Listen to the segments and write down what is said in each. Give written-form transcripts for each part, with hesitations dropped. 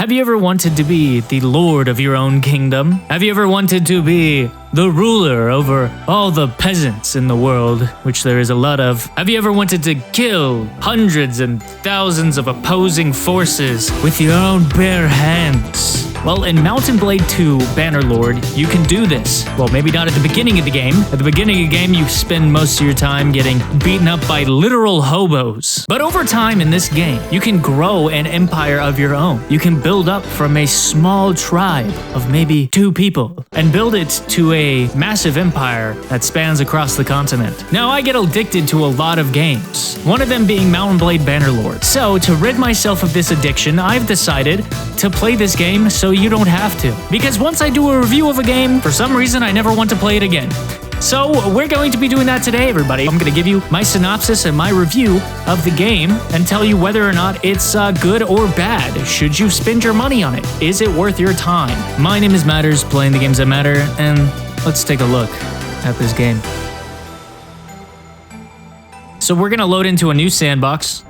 Have you ever wanted to be the lord of your own kingdom? Have you ever wanted to be the ruler over all the peasants in the world, which there is a lot of? Have you ever wanted to kill hundreds and thousands of opposing forces with your own bare hands? Well, in Mount & Blade 2 Bannerlord, you can do this. Well, maybe not at the beginning of the game. At the beginning of the game, you spend most of your time getting beaten up by literal hobos. But over time in this game, you can grow an empire of your own. You can build up from a small tribe of maybe 2 people and build it to a massive empire that spans across the continent. Now, I get addicted to a lot of games, one of them being Mount & Blade Bannerlord. So, to rid myself of this addiction, I've decided to play this game so you don't have to. Because once I do a review of a game, for some reason I never want to play it again. So we're going to be doing that today, everybody. I'm going to give you my synopsis and my review of the game and tell you whether or not it's good or bad. Should you spend your money on it? Is it worth your time? My name is Matters, playing the games that matter, and let's take a look at this game. So we're going to load into a new sandbox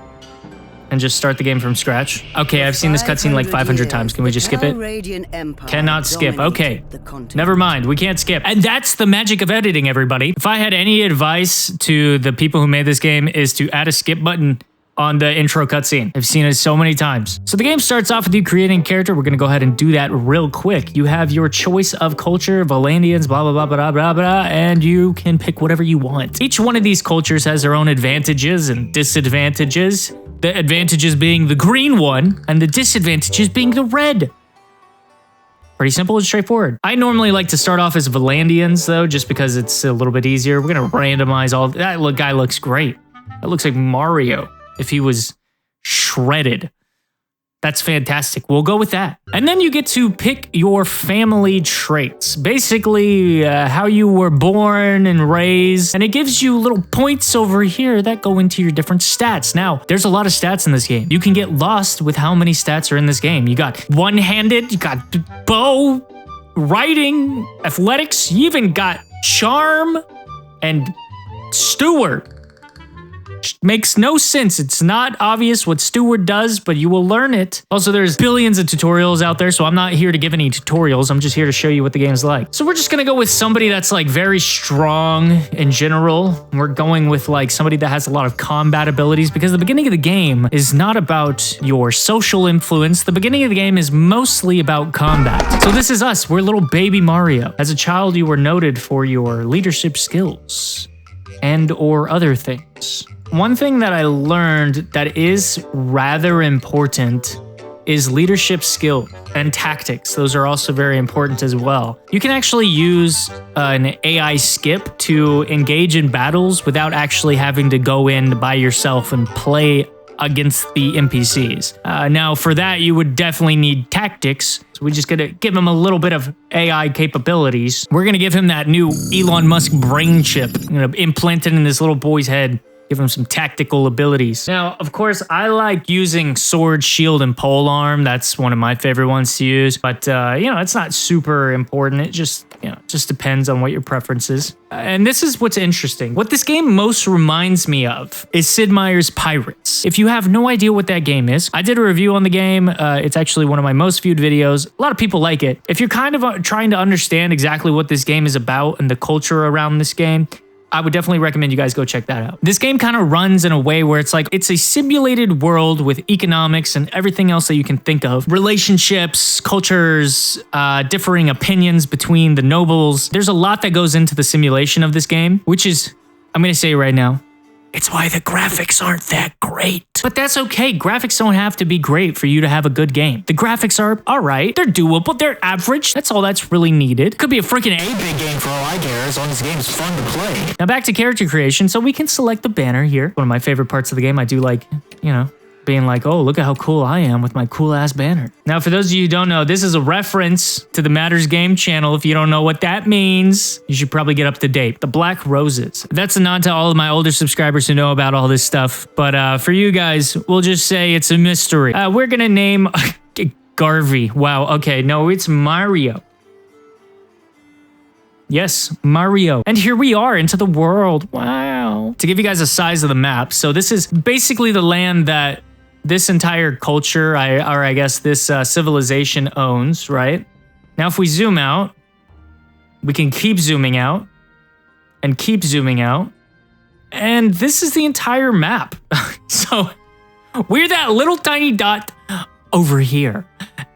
and just start the game from scratch. Okay, I've seen this cutscene like 500 times. Can we just skip it? Cannot skip. Okay, never mind. We can't skip. And that's the magic of editing, everybody. If I had any advice to the people who made this game is to add a skip button on the intro cutscene. I've seen it so many times. So the game starts off with you creating a character. We're going to go ahead and do that real quick. You have your choice of culture, Valandians, blah, blah, blah, blah, blah, blah, and you can pick whatever you want. Each one of these cultures has their own advantages and disadvantages. The advantages being the green one, and the disadvantages being the red. Pretty simple and straightforward. I normally like to start off as Valandians, though, just because it's a little bit easier. We're going to randomize all that. Guy looks great. That looks like Mario if he was shredded. That's fantastic. We'll go with that. And then you get to pick your family traits. Basically, how you were born and raised. And it gives you little points over here that go into your different stats. Now, there's a lot of stats in this game. You can get lost with how many stats are in this game. You got one-handed, you got bow, writing, athletics. You even got charm and steward. Makes no sense. It's not obvious what Steward does, but you will learn it. Also, there's billions of tutorials out there, so I'm not here to give any tutorials. I'm just here to show you what the game's like. So we're just gonna go with somebody that's like very strong in general. We're going with like somebody that has a lot of combat abilities because the beginning of the game is not about your social influence. The beginning of the game is mostly about combat. So this is us. We're little baby Mario. As a child, you were noted for your leadership skills and or other things. One thing that I learned that is rather important is leadership skill and tactics. Those are also very important as well. You can actually use an AI skip to engage in battles without actually having to go in by yourself and play against the NPCs. Now, for that, you would definitely need tactics. So we just gotta give him a little bit of AI capabilities. We're gonna give him that new Elon Musk brain chip, implant it in this little boy's head. Give him some tactical abilities. Now, of course, I like using sword, shield, and polearm. That's one of my favorite ones to use. But, it's not super important. It just depends on what your preference is. And this is what's interesting. What this game most reminds me of is Sid Meier's Pirates. If you have no idea what that game is, I did a review on the game. It's actually one of my most viewed videos. A lot of people like it. If you're kind of trying to understand exactly what this game is about and the culture around this game, I would definitely recommend you guys go check that out. This game kind of runs in a way where it's like, it's a simulated world with economics and everything else that you can think of. Relationships, cultures, differing opinions between the nobles. There's a lot that goes into the simulation of this game, which is, I'm going to say right now, it's why the graphics aren't that great. But that's okay. Graphics don't have to be great for you to have a good game. The graphics are all right. They're doable. They're average. That's all that's really needed. Could be a freaking 8-bit game for all I care, as long as the game's fun to play. Now back to character creation. So we can select the banner here. One of my favorite parts of the game. I do like, being like, oh, look at how cool I am with my cool ass banner. Now, for those of you who don't know, this is a reference to the Matters Game channel. If you don't know what that means, you should probably get up to date. The Black Roses. That's a nod to all of my older subscribers who know about all this stuff. But for you guys, we'll just say it's a mystery. We're gonna name Garvey. Wow, okay, no, it's Mario. Yes, Mario. And here we are into the world. Wow. To give you guys a size of the map, so this is basically the land that this entire culture, or I guess this civilization owns, right? Now, if we zoom out, we can keep zooming out and keep zooming out. And this is the entire map. So we're that little tiny dot over here.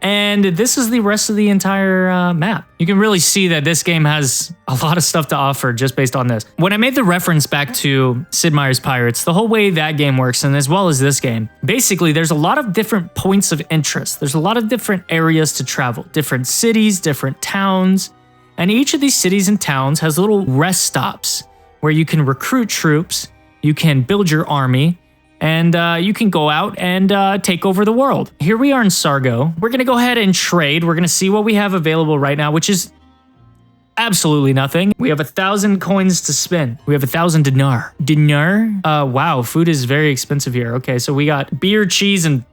And this is the rest of the entire map. You can really see that this game has a lot of stuff to offer just based on this. When I made the reference back to Sid Meier's Pirates, the whole way that game works, and as well as this game, basically there's a lot of different points of interest. There's a lot of different areas to travel, different cities, different towns. And each of these cities and towns has little rest stops where you can recruit troops, you can build your army, and you can go out and take over the world. Here we are in Sargo. We're gonna go ahead and trade. We're gonna see what we have available right now, which is absolutely nothing. We have 1,000 coins to spend. We have 1,000 dinar. Dinar? Wow, food is very expensive here. Okay, so we got beer, cheese, and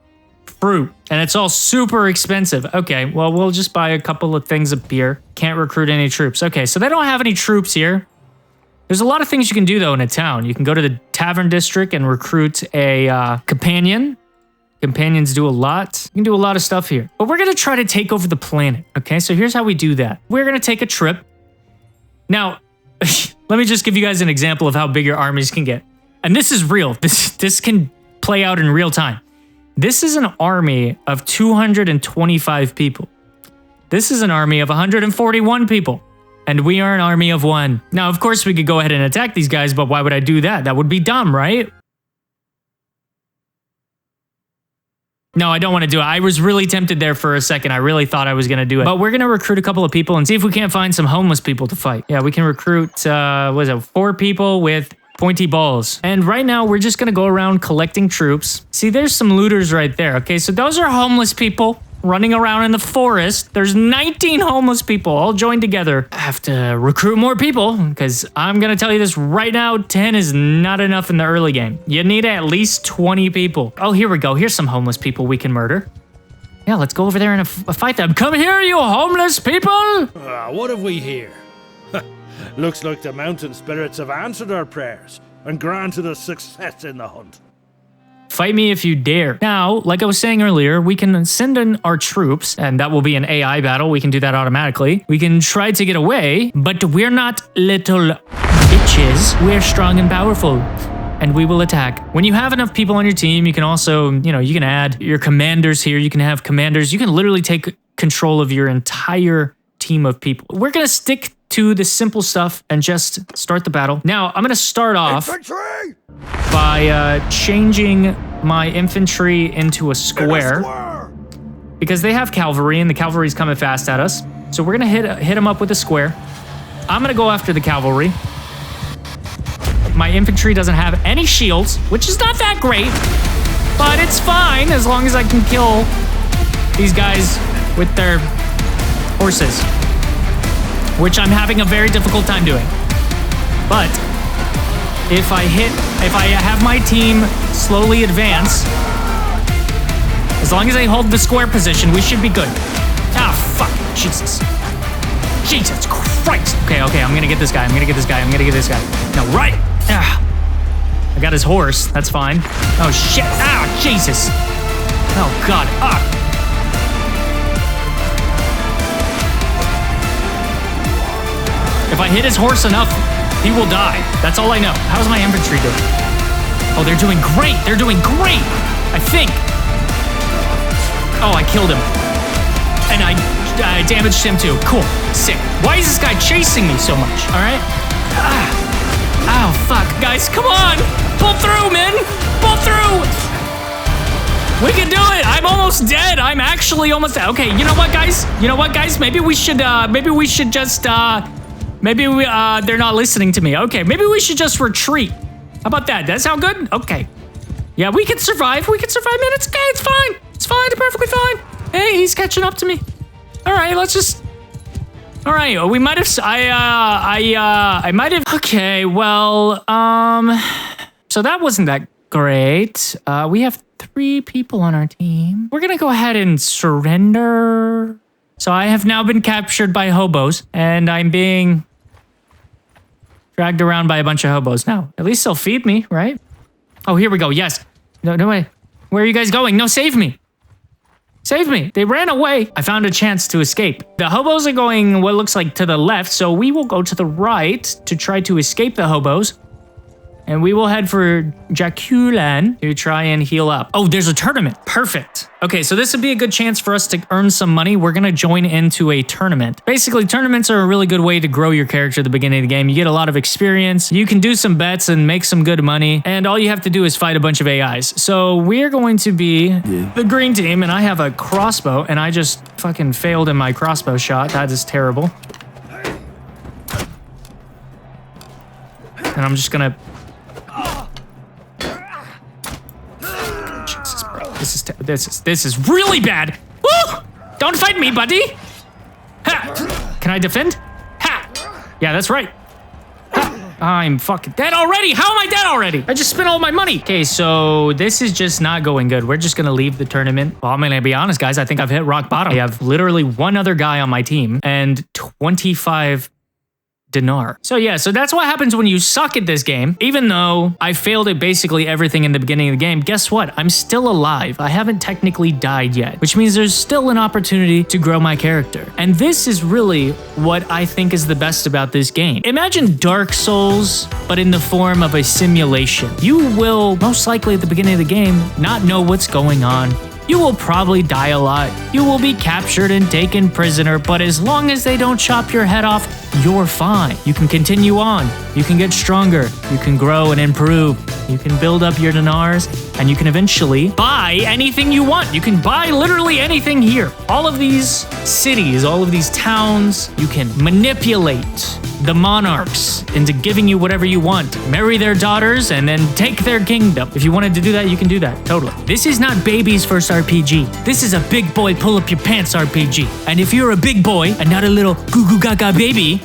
fruit, and it's all super expensive. Okay, well, we'll just buy a couple of things of beer. Can't recruit any troops. Okay, so they don't have any troops here. There's a lot of things you can do, though, in a town. You can go to the tavern district and recruit a companion. Companions do a lot. You can do a lot of stuff here. But we're going to try to take over the planet, okay? So here's how we do that. We're going to take a trip. Now, let me just give you guys an example of how big your armies can get. And this is real. This can play out in real time. This is an army of 225 people. This is an army of 141 people. And we are an army of 1. Now, of course, we could go ahead and attack these guys, but why would I do that? That would be dumb, right? No, I don't want to do it. I was really tempted there for a second. I really thought I was going to do it. But we're going to recruit a couple of people and see if we can't find some homeless people to fight. Yeah, we can recruit, 4 people with pointy balls. And right now, we're just going to go around collecting troops. See, there's some looters right there. Okay, so those are homeless people running around in the forest. There's 19 homeless people all joined together. I have to recruit more people because I'm going to tell you this right now, 10 is not enough in the early game. You need at least 20 people. Oh, here we go. Here's some homeless people we can murder. Yeah, let's go over there and fight them. Come here, you homeless people! What have we here? Looks like the mountain spirits have answered our prayers and granted us success in the hunt. Fight me if you dare. Now, like I was saying earlier, we can send in our troops, and that will be an AI battle. We can do that automatically. We can try to get away, but we're not little bitches. We're strong and powerful, and we will attack. When you have enough people on your team, you can also, you can add your commanders here. You can have commanders. You can literally take control of your entire team of people. We're going to stick to the simple stuff and just start the battle. Now, I'm going to start off by changing my infantry into a square because they have cavalry and the cavalry's coming fast at us. So we're going to hit them up with a square. I'm going to go after the cavalry. My infantry doesn't have any shields, which is not that great, but it's fine as long as I can kill these guys with their horses, which I'm having a very difficult time doing. But if I have my team slowly advance, as long as I hold the square position, we should be good. Ah, fuck, Jesus. Jesus Christ. Okay, I'm gonna get this guy. No, right. Ah. I got his horse, that's fine. Oh shit, ah, Jesus. Oh God, ah. If I hit his horse enough, he will die. That's all I know. How's my infantry doing? Oh, they're doing great. I think. Oh, I killed him. And I damaged him too. Cool. Sick. Why is this guy chasing me so much? All right. Oh, fuck. Guys, come on. Pull through, man. Pull through. We can do it. I'm almost dead. I'm actually almost dead. Okay, you know what, guys? Maybe we should just, they're not listening to me. Okay, maybe we should just retreat. How about that? That sound good? Okay. Yeah, we can survive. Man, it's okay. It's fine. It's perfectly fine. Hey, he's catching up to me. All right, let's just... All right, we might have... I might have... Okay, well, so that wasn't that great. We have 3 people on our team. We're gonna go ahead and surrender. So I have now been captured by hobos, and I'm being dragged around by a bunch of hobos now. At least they'll feed me, right? Oh, here we go. Yes. No way. Where are you guys going? No, save me. Save me. They ran away. I found a chance to escape. The hobos are going what looks like to the left, so we will go to the right to try to escape the hobos. And we will head for Jaculan to try and heal up. Oh, there's a tournament. Perfect. Okay, so this would be a good chance for us to earn some money. We're going to join into a tournament. Basically, tournaments are a really good way to grow your character at the beginning of the game. You get a lot of experience. You can do some bets and make some good money. And all you have to do is fight a bunch of AIs. So we're going to be the green team, and I have a crossbow, and I just fucking failed in my crossbow shot. That is terrible. And I'm just going to... This is really bad. Woo! Don't fight me, buddy. Ha! Can I defend? Ha! Yeah, that's right. Ha! I'm fucking dead already. How am I dead already? I just spent all my money. Okay, so this is just not going good. We're just gonna leave the tournament. Well, I'm gonna be honest, guys. I think I've hit rock bottom. I have literally one other guy on my team and 25 dinar. So yeah, so that's what happens when you suck at this game. Even though I failed at basically everything in the beginning of the game, guess what? I'm still alive. I haven't technically died yet, which means there's still an opportunity to grow my character. And this is really what I think is the best about this game. Imagine Dark Souls, but in the form of a simulation. You will most likely at the beginning of the game not know what's going on. You will probably die a lot. You will be captured and taken prisoner, but as long as they don't chop your head off, you're fine. You can continue on. You can get stronger. You can grow and improve. You can build up your dinars, and you can eventually buy anything you want. You can buy literally anything here. All of these cities, all of these towns, you can manipulate the monarchs into giving you whatever you want. Marry their daughters and then take their kingdom. If you wanted to do that, you can do that. Totally. This is not baby's first RPG. This is a big boy pull up your pants RPG. And if you're a big boy and not a little goo goo gaga baby,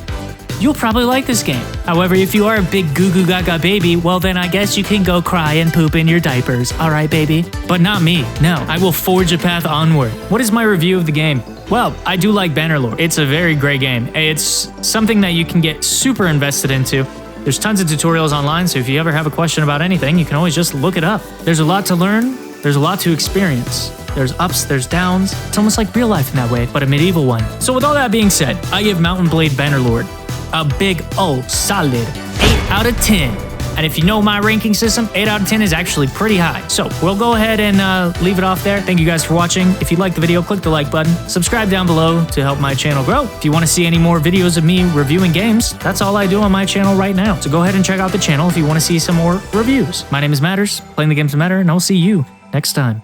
you'll probably like this game. However, if you are a big goo goo gaga baby, well then I guess you can go cry and poop in your diapers. Alright, baby? But not me. No, I will forge a path onward. What is my review of the game? Well, I do like Bannerlord. It's a very great game. It's something that you can get super invested into. There's tons of tutorials online, so if you ever have a question about anything, you can always just look it up. There's a lot to learn. There's a lot to experience. There's ups, there's downs. It's almost like real life in that way, but a medieval one. So with all that being said, I give Mountain Blade Bannerlord a big old solid 8 out of 10. And if you know my ranking system, 8 out of 10 is actually pretty high. So we'll go ahead and leave it off there. Thank you guys for watching. If you liked the video, click the like button. Subscribe down below to help my channel grow. If you want to see any more videos of me reviewing games, that's all I do on my channel right now. So go ahead and check out the channel if you want to see some more reviews. My name is Matters, playing the games that matter, and I'll see you next time.